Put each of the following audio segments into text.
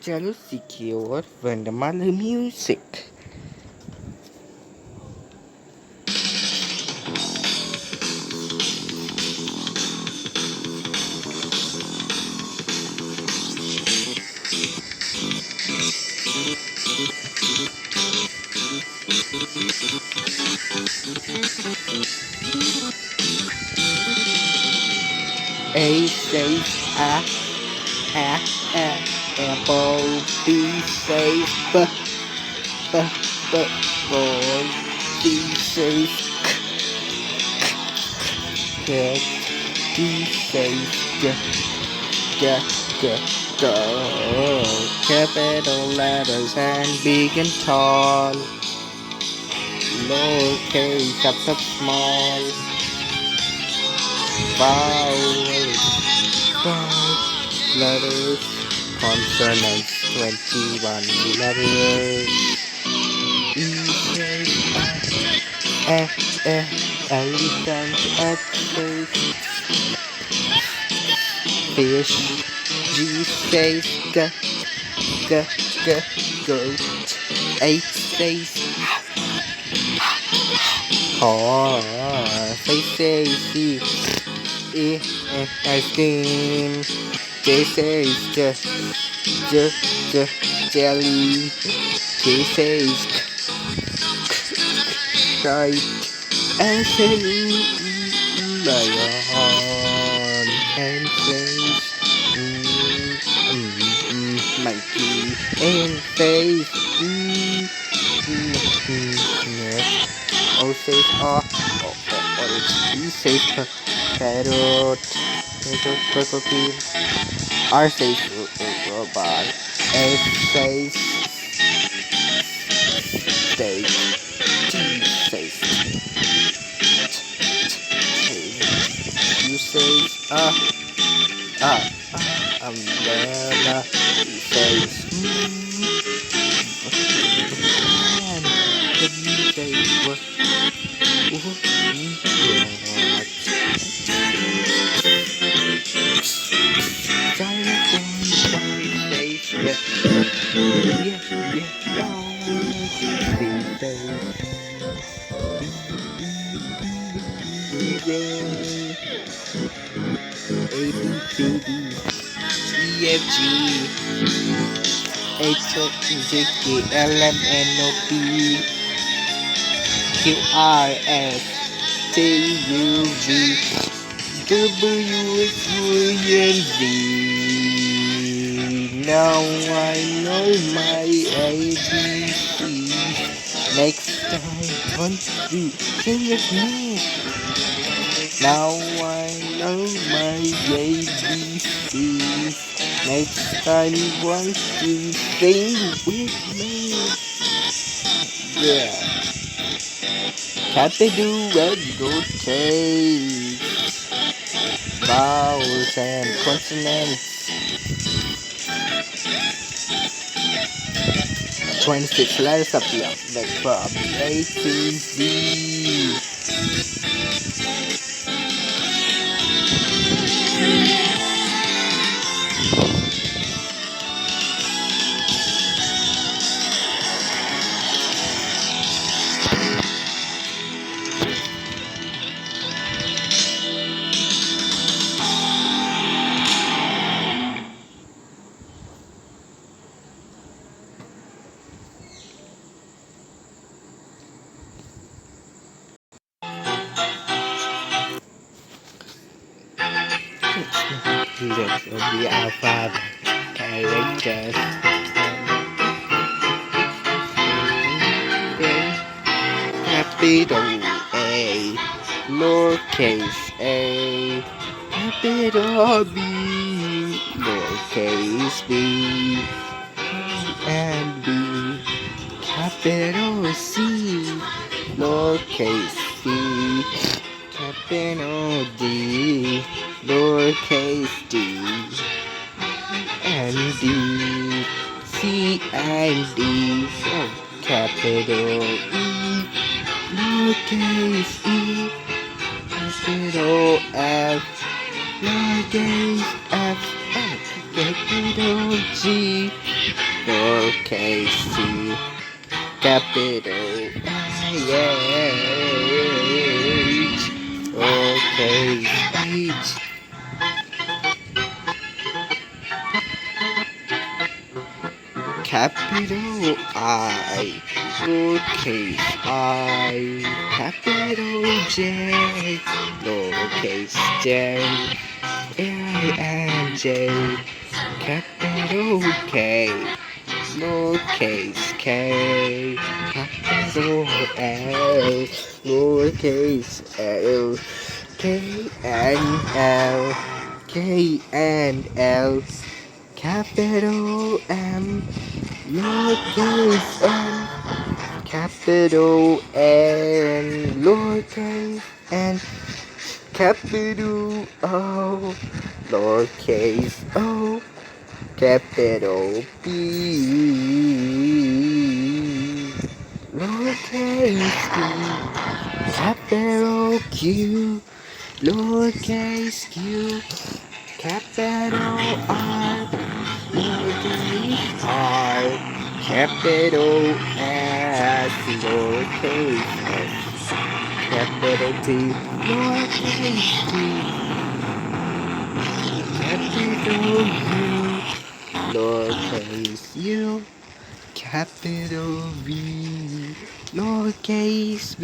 Jealousy Cure Wondermother Music. A says apple. B says boy. C says cat. D says go. Capital letters and big and tall. Lowercase up to small. Vowels, 5 letters. Consonants, 21 letters. E says elephant. F says fish. G says goat. H says horse. I say C. Ice cream. J says jelly. K says kite. S says lion. N says monkey. N says O says orange. E says parrot. Purple pea. R says robot. S says steak. T says U says umbrella. E says man. W says what? LMNOP QRS TUV WXYZ. Now I know my ABC. Next time, want to sing with me. Now I know my ABC. Next time, want to sing with me. Yeah. Capital and go taste. Vowels and consonants. 26 letters up the alphabet from A to Z. Letters of the alphabet, characters. Capital A, lowercase a, capital B, lowercase b, and B, capital C, lowercase c, capital D, lowercase d, and D, C and D, capital E, lowercase e, capital F, lowercase f, and capital G, lowercase c, capital H, lowercase h, capital I, lowercase I, capital J, lowercase j, L-I-N-J, capital K, lowercase k, capital L, lowercase l, K and L, K and L, capital M, lowercase m, capital N, lowercase n, capital O, lowercase o, capital B, lowercase b, capital Q, lowercase q, capital R, lowercase r, capital S, lowercase s, capital T, lowercase t, capital U, lowercase u, capital V, lowercase v,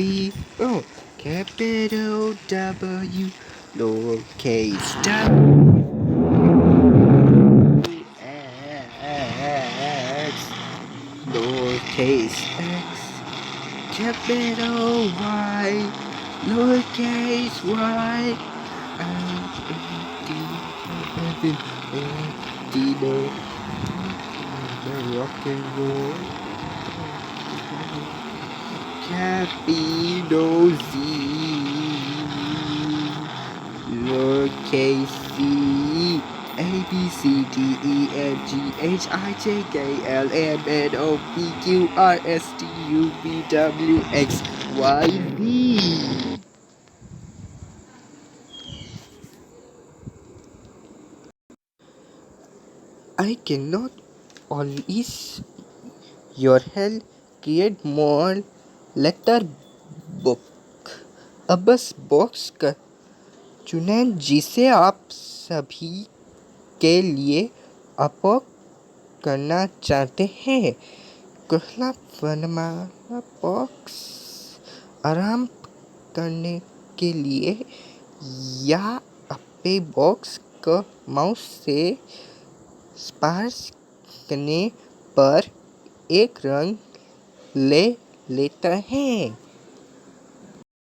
oh, capital W, lowercase w, x, lowercase x, capital Y, lowercase y, rock and roll, capital Z, lowercase c, A B C D E F G H I J K L M N O P Q R S T U V W X Y Z. I cannot always your help create more letter book, अब बस box का चुनें जिसे आप सभी के लिए upload करना चाहते हैं। पहला वर्णमाला बॉक्स आरंभ करने के लिए या अपने बॉक्स को माउस से स्पर्श करने पर एक रंग ले लेता है।